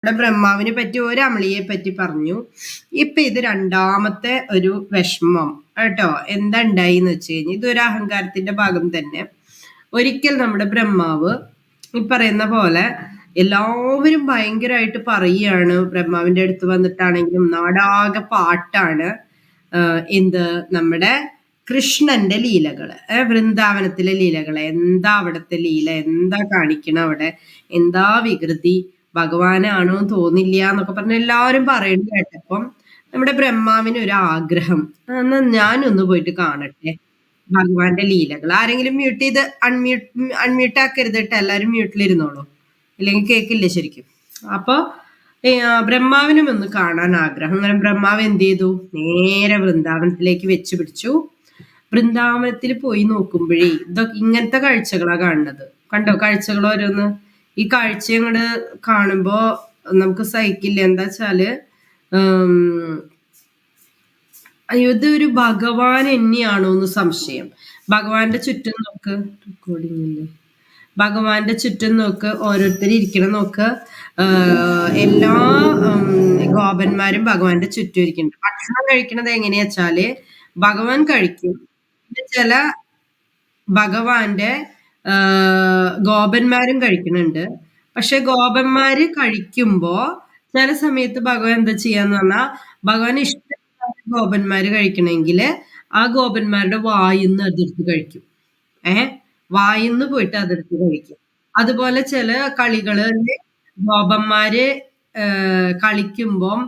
ഇവിടെ ബ്രഹ്മാവിനെ പറ്റി ഒരു അമളിയെ പറ്റി പറഞ്ഞു. ഇപ്പൊ ഇത് രണ്ടാമത്തെ ഒരു വിഷമം കേട്ടോ. എന്താ ഉണ്ടായിന്ന് വെച്ച് കഴിഞ്ഞാൽ ഇതൊരു അഹങ്കാരത്തിന്റെ ഭാഗം തന്നെ. ഒരിക്കൽ നമ്മുടെ ബ്രഹ്മാവ് ഈ പറയുന്ന പോലെ എല്ലാവരും ഭയങ്കരമായിട്ട് പറയുകയാണ്. ബ്രഹ്മാവിന്റെ അടുത്ത് വന്നിട്ടാണെങ്കിലും നാടാകെ പാട്ടാണ്. എന്ത് നമ്മുടെ കൃഷ്ണന്റെ ലീലകള്, വൃന്ദാവനത്തിലെ ലീലകള്, എന്താ അവിടത്തെ ലീല, എന്താ കാണിക്കണം അവിടെ, എന്താ വികൃതി, ഭഗവാനാണോ തോന്നില്ല എന്നൊക്കെ പറഞ്ഞ് എല്ലാവരും പറയുന്നത് കേട്ടപ്പം നമ്മുടെ ബ്രഹ്മാവിന് ഒരു ആഗ്രഹം, എന്നാ ഞാനൊന്ന് പോയിട്ട് കാണട്ടെ ഭഗവാന്റെ ലീലകൾ. ആരെങ്കിലും മ്യൂട്ട് ചെയ്ത് അൺമ്യൂട്ട് ആക്കരുത് കേട്ടോ, എല്ലാരും മ്യൂട്ടിലിരുന്നോളൂ, ഇല്ലെങ്കിൽ കേക്കില്ല ശരിക്കും. അപ്പൊ ബ്രഹ്മാവിനും ഒന്ന് കാണാൻ ആഗ്രഹം. അങ്ങനെ ബ്രഹ്മാവ് എന്ത് ചെയ്തു, നേരെ വൃന്ദാവനത്തിലേക്ക് വെച്ച് പിടിച്ചു. വൃന്ദാവനത്തിൽ പോയി നോക്കുമ്പോഴേ ഇതൊക്കെ ഇങ്ങനത്തെ കാഴ്ചകളാ കാണുന്നത്. കണ്ടോ കാഴ്ചകൾ ഓരോന്ന്. ഈ കാഴ്ച അങ്ങോട്ട് കാണുമ്പോ നമുക്ക് സഹിക്കില്ല. എന്താ വെച്ചാല് അയ്യോ ഇതൊരു ഭഗവാൻ തന്നെയാണോ എന്ന് സംശയം. ഭഗവാന്റെ ചുറ്റും നോക്ക്, റെക്കോർഡിംഗ് ഭഗവാന്റെ ചുറ്റും നോക്ക്, ഓരോരുത്തർ ഇരിക്കണം നോക്ക്. എല്ലാ ഗോപന്മാരും ഭഗവാന്റെ ചുറ്റും ഇരിക്കുന്നുണ്ട്. ഭക്ഷണം കഴിക്കണത് എങ്ങനെയാ വെച്ചാല് ഭഗവാൻ കഴിക്കും. ചില ഭഗവാന്റെ ഗോപന്മാരും കഴിക്കുന്നുണ്ട്. പക്ഷെ ഗോപന്മാര് കഴിക്കുമ്പോ ചില സമയത്ത് ഭഗവാൻ എന്താ ചെയ്യാന്ന് പറഞ്ഞാൽ, ഭഗവാൻ ഇഷ്ടപ്പെട്ട ഗോപന്മാര് കഴിക്കണമെങ്കിൽ ആ ഗോപന്മാരുടെ വായിന്ന് അതെടുത്ത് കഴിക്കും. വായിന്ന് പോയിട്ട് അതെടുത്ത് കഴിക്കും. അതുപോലെ ചില കളികളില് ഗോപന്മാര് കളിക്കുമ്പം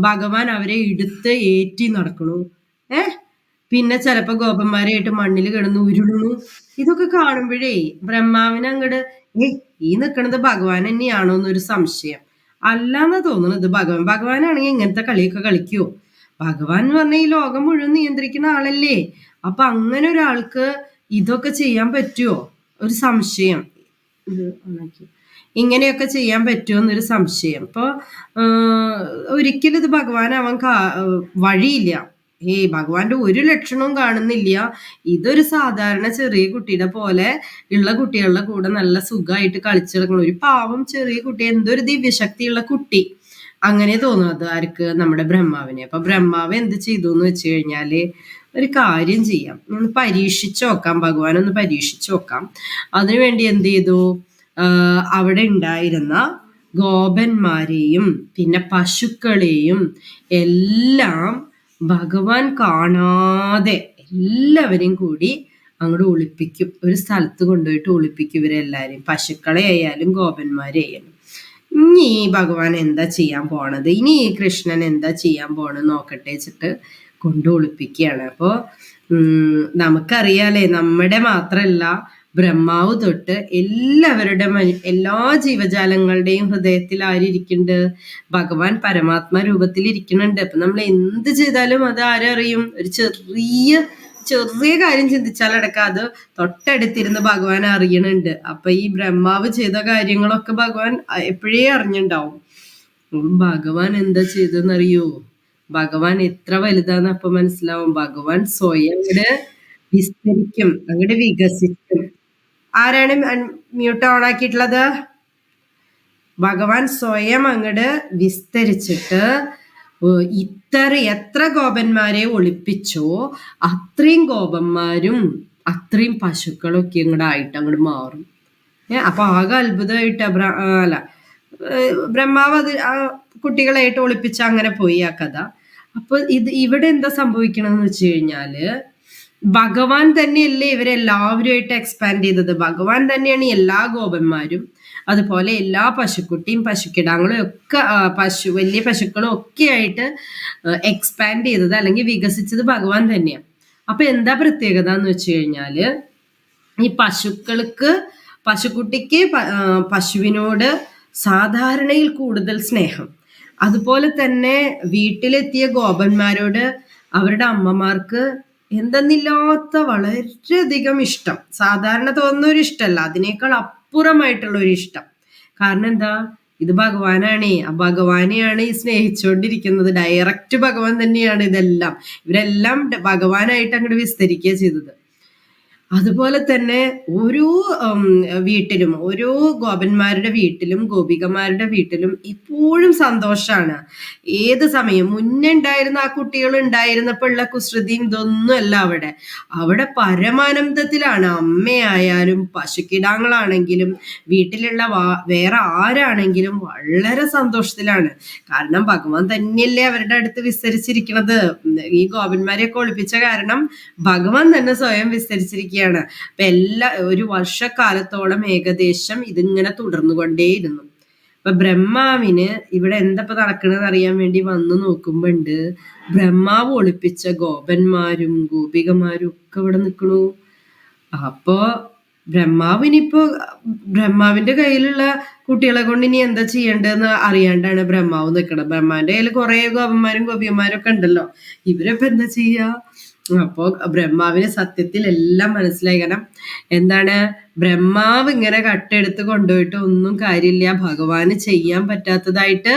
ഭഗവാൻ അവരെ എടുത്ത് ഏറ്റി നടക്കണു. പിന്നെ ചിലപ്പോ ഗോപന്മാരായിട്ട് മണ്ണിൽ കിടന്ന് ഉരുളണു. ഇതൊക്കെ കാണുമ്പോഴേ ബ്രഹ്മാവിന് അങ്ങട് ഈ നിക്കണത് ഭഗവാൻ തന്നെയാണോ എന്നൊരു സംശയം. അല്ലാന്നാ തോന്നുന്നത് ഭഗവാനാണെങ്കിൽ ഇങ്ങനത്തെ കളിയൊക്കെ കളിക്കുവോ? ഭഗവാൻ എന്ന് പറഞ്ഞാൽ ഈ ലോകം മുഴുവൻ നിയന്ത്രിക്കുന്ന ആളല്ലേ. അപ്പൊ അങ്ങനെ ഒരാൾക്ക് ഇതൊക്കെ ചെയ്യാൻ പറ്റുമോ? ഒരു സംശയം. ഇങ്ങനെയൊക്കെ ചെയ്യാൻ പറ്റുമോ എന്നൊരു സംശയം. ഇപ്പൊ ഒരിക്കലും ഇത് ഭഗവാനാവാൻ വഴിയില്ല. ഭഗവാന്റെ ഒരു ലക്ഷണവും കാണുന്നില്ല. ഇതൊരു സാധാരണ ചെറിയ കുട്ടിയുടെ പോലെ ഉള്ള കുട്ടികളുടെ കൂടെ നല്ല സുഖമായിട്ട് കളിച്ചിറങ്ങുന്ന ഒരു പാവം ചെറിയ കുട്ടി, എന്തൊരു ദിവ്യശക്തിയുള്ള കുട്ടി. അങ്ങനെ തോന്നുന്നത് ആർക്ക്? നമ്മുടെ ബ്രഹ്മാവിനെ. അപ്പൊ ബ്രഹ്മാവ് എന്ത് ചെയ്തു എന്ന് വെച്ച് കഴിഞ്ഞാല്, ഒരു കാര്യം ചെയ്യാം, ഒന്ന് പരീക്ഷിച്ചു നോക്കാം, ഭഗവാൻ ഒന്ന് പരീക്ഷിച്ചു നോക്കാം. അതിനുവേണ്ടി എന്ത് ചെയ്തു, അവിടെ ഉണ്ടായിരുന്ന ഗോപന്മാരെയും പിന്നെ പശുക്കളെയും എല്ലാം ഭഗവാൻ കാണാതെ എല്ലാവരെയും കൂടി അങ്ങോട്ട് ഒളിപ്പിക്കും. ഒരു സ്ഥലത്ത് കൊണ്ടുപോയിട്ട് ഒളിപ്പിക്കും ഇവരെല്ലാരെയും, പശുക്കളെ ആയാലും ഗോപന്മാരെ ആയാലും. ഇനി ഭഗവാൻ എന്താ ചെയ്യാൻ പോണത്, ഇനി കൃഷ്ണൻ എന്താ ചെയ്യാൻ പോണെന്ന് നോക്കട്ടെ വെച്ചിട്ട് കൊണ്ട് ഒളിപ്പിക്കുകയാണ്. അപ്പോ നമുക്കറിയാലേ, നമ്മുടെ മാത്രല്ല ബ്രഹ്മാവ് തൊട്ട് എല്ലാവരുടെ എല്ലാ ജീവജാലങ്ങളുടെയും ഹൃദയത്തിൽ ആരിയ്ക്കുന്നുണ്ട്? ഭഗവാൻ പരമാത്മ രൂപത്തിൽ ഇരിക്കുന്നുണ്ട്. അപ്പൊ നമ്മൾ എന്ത് ചെയ്താലും അത് ആരറിയും? ഒരു ചെറിയ കാര്യം ചിന്തിച്ചാലടക്കം അത് തൊട്ടടുത്തിരുന്ന് ഭഗവാൻ അറിയണുണ്ട്. അപ്പൊ ഈ ബ്രഹ്മാവ് ചെയ്ത കാര്യങ്ങളൊക്കെ ഭഗവാൻ എപ്പോഴേ അറിഞ്ഞിണ്ടാവും. ഭഗവാൻ എന്താ ചെയ്തെന്നറിയോ? ഭഗവാൻ എത്ര വലുതാന്ന് അപ്പൊ മനസ്സിലാവും. ഭഗവാൻ സ്വയം അങ്ങട് വിസ്തരിക്കും, അങ്ങട് വികസിക്കും. ആരാണ് മ്യൂട്ട് ഓൺ ആക്കിയിട്ടുള്ളത്? ഭഗവാൻ സ്വയം അങ്ങട് വിസ്തരിച്ചിട്ട് എത്ര ഗോപന്മാരെ ഒളിപ്പിച്ചോ അത്രയും ഗോപന്മാരും അത്രയും പശുക്കളും ഒക്കെ ഇങ്ങോട്ട് ആയിട്ട് അങ്ങോട്ട് മാറും. അപ്പൊ ആകെ അത്ഭുതമായിട്ട് അല്ല ബ്രഹ്മാവ് അത് കുട്ടികളായിട്ട് ഒളിപ്പിച്ച അങ്ങനെ പോയി ആ കഥ. അപ്പൊ ഇവിടെ എന്താ സംഭവിക്കണമെന്ന് വെച്ച് കഴിഞ്ഞാല്, ഭഗവാൻ തന്നെയല്ലേ ഇവരെല്ലാവരുമായിട്ട് എക്സ്പാൻഡ് ചെയ്തത്. ഭഗവാൻ തന്നെയാണ് എല്ലാ ഗോപന്മാരും അതുപോലെ എല്ലാ പശുക്കുട്ടിയും പശുക്കിടാങ്ങളും ഒക്കെ വലിയ പശുക്കളും ഒക്കെ ആയിട്ട് എക്സ്പാൻഡ് ചെയ്തത് അല്ലെങ്കിൽ വികസിച്ചത് ഭഗവാൻ തന്നെയാണ്. അപ്പൊ എന്താ പ്രത്യേകത എന്ന് വെച്ച് കഴിഞ്ഞാല്, ഈ പശുക്കുട്ടിക്ക് പശുവിനോട് സാധാരണയിൽ കൂടുതൽ സ്നേഹം, അതുപോലെ തന്നെ വീട്ടിലെത്തിയ ഗോപന്മാരോട് അവരുടെ അമ്മമാർക്ക് എന്തെന്നില്ലാത്ത വളരെയധികം ഇഷ്ടം. സാധാരണ തോന്നുന്ന ഒരു ഇഷ്ടമല്ല, അതിനേക്കാൾ അപ്പുറമായിട്ടുള്ള ഒരു ഇഷ്ടം. കാരണം എന്താ, ഇത് ഭഗവാനാണേ. ആ ഭഗവാനെയാണ് ഈ സ്നേഹിച്ചുകൊണ്ടിരിക്കുന്നത്. ഡയറക്റ്റ് ഭഗവാൻ തന്നെയാണ് ഇതെല്ലാം. ഇവരെല്ലാം ഭഗവാനായിട്ട് അങ്ങോട്ട് വിസ്തരിക്കുക ചെയ്തത്. അതുപോലെ തന്നെ ഓരോ വീട്ടിലും, ഓരോ ഗോപന്മാരുടെ വീട്ടിലും ഗോപികമാരുടെ വീട്ടിലും ഇപ്പോഴും സന്തോഷാണ്. ഏത് സമയം മുന്നേ ഉണ്ടായിരുന്ന ആ കുട്ടികൾ ഉണ്ടായിരുന്നപ്പോൾ ഉള്ള കുസൃതിയും ഇതൊന്നും അല്ല അവിടെ. അവിടെ പരമാനന്ദത്തിലാണ്. അമ്മയായാലും പശുക്കിടാങ്ങളാണെങ്കിലും വീട്ടിലുള്ള വേറെ ആരാണെങ്കിലും വളരെ സന്തോഷത്തിലാണ്. കാരണം ഭഗവാൻ തന്നെയല്ലേ അവരുടെ അടുത്ത് വിസ്തരിച്ചിരിക്കുന്നത്. ഈ ഗോപന്മാരെയൊക്കെ ഒളിപ്പിച്ച കാരണം ഭഗവാൻ തന്നെ സ്വയം വിസ്തരിച്ചിരിക്കുകയാണ്. അപ്പൊ ഒരു വർഷക്കാലത്തോളം ഏകദേശം ഇതിങ്ങനെ തുടർന്നുകൊണ്ടേയിരുന്നു. അപ്പൊ ബ്രഹ്മാവിന് ഇവിടെ എന്തപ്പോ നടക്കണെന്ന് അറിയാൻ വേണ്ടി വന്നു നോക്കുമ്പോണ്ട് ബ്രഹ്മാവ് ഒളിപ്പിച്ച ഗോപന്മാരും ഗോപികമാരും ഒക്കെ ഇവിടെ നിൽക്കണു. അപ്പോ ബ്രഹ്മാവിന്റെ കയ്യിലുള്ള കുട്ടികളെ കൊണ്ട് ഇനി എന്താ ചെയ്യേണ്ടതെന്ന് അറിയാണ്ടാണ് ബ്രഹ്മാവ് നിൽക്കണം. ബ്രഹ്മാവിന്റെ കയ്യിൽ കുറെ ഗോപന്മാരും ഗോപികമാരും ഒക്കെ ഉണ്ടല്ലോ, ഇവരൊക്കെ എന്താ ചെയ്യാ? അപ്പോ ബ്രഹ്മാവിന് സത്യത്തിൽ എല്ലാം മനസ്സിലായി. കാരണം എന്താണ്, ബ്രഹ്മാവ് ഇങ്ങനെ കട്ടെടുത്ത് കൊണ്ടുപോയിട്ട് ഒന്നും കാര്യമില്ല, ഭഗവാന് ചെയ്യാൻ പറ്റാത്തതായിട്ട്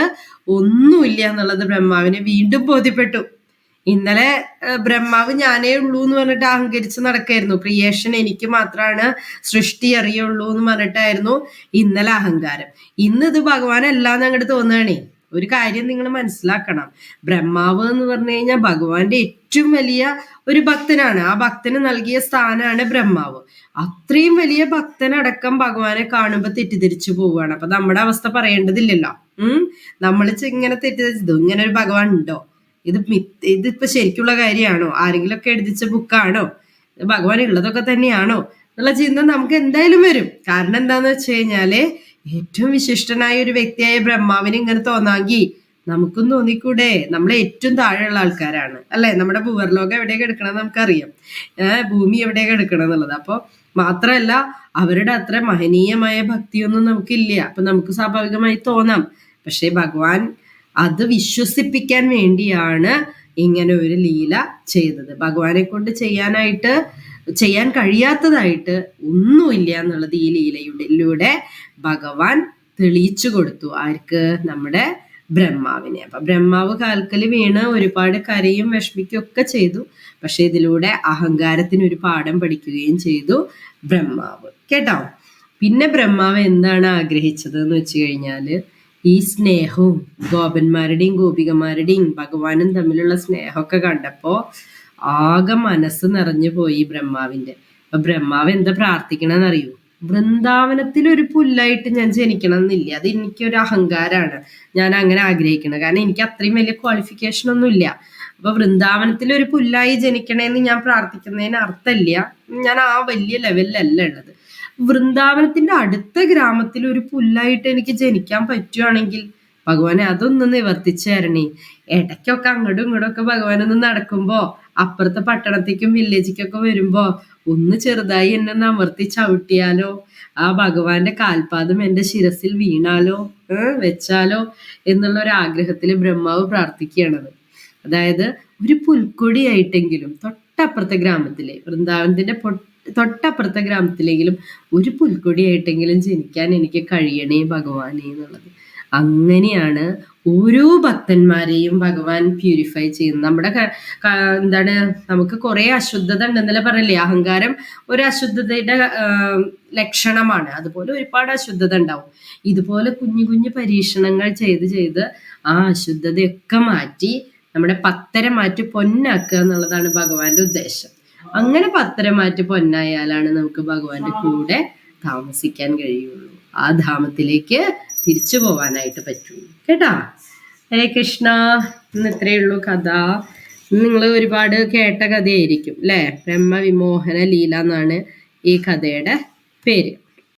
ഒന്നുമില്ല എന്നുള്ളത് ബ്രഹ്മാവിനെ വീണ്ടും ബോധ്യപ്പെട്ടു. ഇന്നലെ ബ്രഹ്മാവ് ഞാനേ ഉള്ളൂ എന്ന് പറഞ്ഞിട്ട് അഹങ്കരിച്ച് നടക്കായിരുന്നു. ക്രിയേഷൻ എനിക്ക് മാത്രമാണ്, സൃഷ്ടി അറിയുള്ളൂ എന്ന് പറഞ്ഞിട്ടായിരുന്നു ഇന്നലെ അഹങ്കാരം. ഇന്നിത് ഭഗവാനല്ലാന്ന് അങ്ങോട്ട് തോന്നുകയാണേ. ഒരു കാര്യം നിങ്ങൾ മനസ്സിലാക്കണം, ബ്രഹ്മാവ് എന്ന് പറഞ്ഞു കഴിഞ്ഞാൽ ഭഗവാന്റെ ഏറ്റവും വലിയ ഒരു ഭക്തനാണ്. ആ ഭക്തന് നൽകിയ സ്ഥാനമാണ് ബ്രഹ്മാവ്. അത്രയും വലിയ ഭക്തനടക്കം ഭഗവാനെ കാണുമ്പോൾ തെറ്റിദ്ധരിച്ചു പോവുകയാണ്. അപ്പൊ നമ്മുടെ അവസ്ഥ പറയേണ്ടതില്ലല്ലോ. നമ്മൾ ഇങ്ങനെ തെറ്റിദ്ധരിച്ചത്, ഇങ്ങനെ ഒരു ഭഗവാൻ ഉണ്ടോ, ഇതിപ്പോ ശരിക്കുള്ള കാര്യമാണോ, ആരെങ്കിലും ഒക്കെ എഴുതിച്ച ബുക്കാണോ, ഭഗവാൻ ഉള്ളതൊക്കെ തന്നെയാണോ എന്നുള്ള ചിന്ത നമുക്ക് എന്തായാലും വരും. കാരണം എന്താന്ന് വെച്ച് കഴിഞ്ഞാല് ഏറ്റവും വിശിഷ്ടനായ ഒരു വ്യക്തിയായ ബ്രഹ്മാവിന് ഇങ്ങനെ തോന്നാമെങ്കിൽ നമുക്കും തോന്നിക്കൂടെ? നമ്മളെ ഏറ്റവും താഴെയുള്ള ആൾക്കാരാണ് അല്ലെ, നമ്മുടെ ഭൂവർലോകം എവിടെയൊക്കെ എടുക്കണം നമുക്കറിയാം, ഭൂമി എവിടെയൊക്കെ എടുക്കണം എന്നുള്ളത്. അപ്പൊ മാത്രമല്ല അവരുടെ അത്ര മഹനീയമായ ഭക്തിയൊന്നും നമുക്കില്ല. അപ്പൊ നമുക്ക് സ്വാഭാവികമായി തോന്നാം. പക്ഷെ ഭഗവാൻ അത് വിശ്വസിപ്പിക്കാൻ വേണ്ടിയാണ് ഇങ്ങനെ ഒരു ലീല ചെയ്തത്. ഭഗവാനെ കൊണ്ട് ചെയ്യാൻ കഴിയാത്തതായിട്ട് ഒന്നുമില്ല എന്നുള്ളത് ഈ ലീലയിലൂടെ ഭഗവാൻ തെളിയിച്ചു കൊടുത്തു. ആർക്ക്? നമ്മുടെ ബ്രഹ്മാവിനെ. അപ്പൊ ബ്രഹ്മാവ് കാൽക്കൽ വീണ് ഒരുപാട് കരയും വിഷമിക്കുകയും ഒക്കെ ചെയ്തു. പക്ഷെ ഇതിലൂടെ അഹങ്കാരത്തിന് ഒരു പാഠം പഠിക്കുകയും ചെയ്തു ബ്രഹ്മാവ്. കേട്ടോ? പിന്നെ ബ്രഹ്മാവ് എന്താണ് ആഗ്രഹിച്ചത് എന്ന് വെച്ച് കഴിഞ്ഞാല് ഈ സ്നേഹവും ഗോപന്മാരുടെയും ഗോപികമാരുടെയും ഭഗവാനും തമ്മിലുള്ള സ്നേഹമൊക്കെ കണ്ടപ്പോ ആകെ മനസ്സ് നിറഞ്ഞു പോയി ബ്രഹ്മാവിന്റെ. അപ്പൊ ബ്രഹ്മാവ് എന്താ പ്രാർത്ഥിക്കണമെന്നറിയൂ? വൃന്ദാവനത്തിൽ ഒരു പുല്ലായിട്ട് ഞാൻ ജനിക്കണം എന്നില്ല. അത് എനിക്കൊരു അഹങ്കാരാണ്, ഞാൻ അങ്ങനെ ആഗ്രഹിക്കണം. കാരണം എനിക്ക് അത്രയും വലിയ ക്വാളിഫിക്കേഷൻ ഒന്നും ഇല്ല. അപ്പൊ വൃന്ദാവനത്തിൽ ഒരു പുല്ലായി ജനിക്കണേന്ന് ഞാൻ പ്രാർത്ഥിക്കുന്നതിന് അർത്ഥമില്ല. ഞാൻ ആ വലിയ ലെവലിലല്ല ഉള്ളത്. വൃന്ദാവനത്തിന്റെ അടുത്ത ഗ്രാമത്തിൽ ഒരു പുല്ലായിട്ട് എനിക്ക് ജനിക്കാൻ പറ്റുവാണെങ്കിൽ ഭഗവാനെ അതൊന്ന് നിവർത്തിച്ചു തരണേ. ഇടയ്ക്കൊക്കെ അങ്ങോട്ടും ഇങ്ങോട്ടും ഒക്കെ ഭഗവാനൊന്ന് നടക്കുമ്പോ, അപ്പുറത്തെ പട്ടണത്തേക്കും വില്ലേജിക്കൊക്കെ വരുമ്പോ ഒന്ന് ചെറുതായി എന്നെ അമർത്തി ചവിട്ടിയാലോ, ആ ഭഗവാന്റെ കാൽപാദം എന്റെ ശിരസിൽ വീണാലോ, വെച്ചാലോ എന്നുള്ള ഒരു ആഗ്രഹത്തിൽ ബ്രഹ്മാവ് പ്രാർത്ഥിക്കുകയാണത്. അതായത് ഒരു പുൽക്കൊടിയായിട്ടെങ്കിലും തൊട്ടപ്പുറത്തെ ഗ്രാമത്തിലെ, വൃന്ദാവനത്തിന്റെ തൊട്ടപ്പുറത്തെ ഗ്രാമത്തിലെങ്കിലും ഒരു പുൽക്കൊടിയായിട്ടെങ്കിലും ജനിക്കാൻ എനിക്ക് കഴിയണേ ഭഗവാനെ എന്നുള്ളത്. അങ്ങനെയാണ് ഓരോ ഭക്തന്മാരെയും ഭഗവാൻ പ്യൂരിഫൈ ചെയ്യുന്നത്. നമ്മുടെ എന്താണ്, നമുക്ക് കുറെ അശുദ്ധത ഉണ്ടെന്നല്ലേ പറയല്ലേ? അഹങ്കാരം ഒരു അശുദ്ധതയുടെ ലക്ഷണമാണ്. അതുപോലെ ഒരുപാട് അശുദ്ധത ഉണ്ടാവും. ഇതുപോലെ കുഞ്ഞു കുഞ്ഞു പരീക്ഷണങ്ങൾ ചെയ്ത് ആ അശുദ്ധതയൊക്കെ മാറ്റി നമ്മുടെ പത്തര മാറ്റി പൊന്നാക്കുക എന്നുള്ളതാണ് ഭഗവാന്റെ ഉദ്ദേശം. അങ്ങനെ പത്തര മാറ്റി പൊന്നായാലാണ് നമുക്ക് ഭഗവാന്റെ കൂടെ താമസിക്കാൻ കഴിയുള്ളൂ, ആ ധാമത്തിലേക്ക് തിരിച്ചു പോവാനായിട്ട് പറ്റുള്ളൂ. കേട്ടാ? ഹരേ കൃഷ്ണ. ഇന്ന് ഇത്രയേ ഉള്ളൂ കഥ. നിങ്ങൾ ഒരുപാട് കേട്ട കഥയായിരിക്കും അല്ലേ? ബ്രഹ്മവിമോഹന ലീല എന്നാണ് ഈ കഥയുടെ പേര്.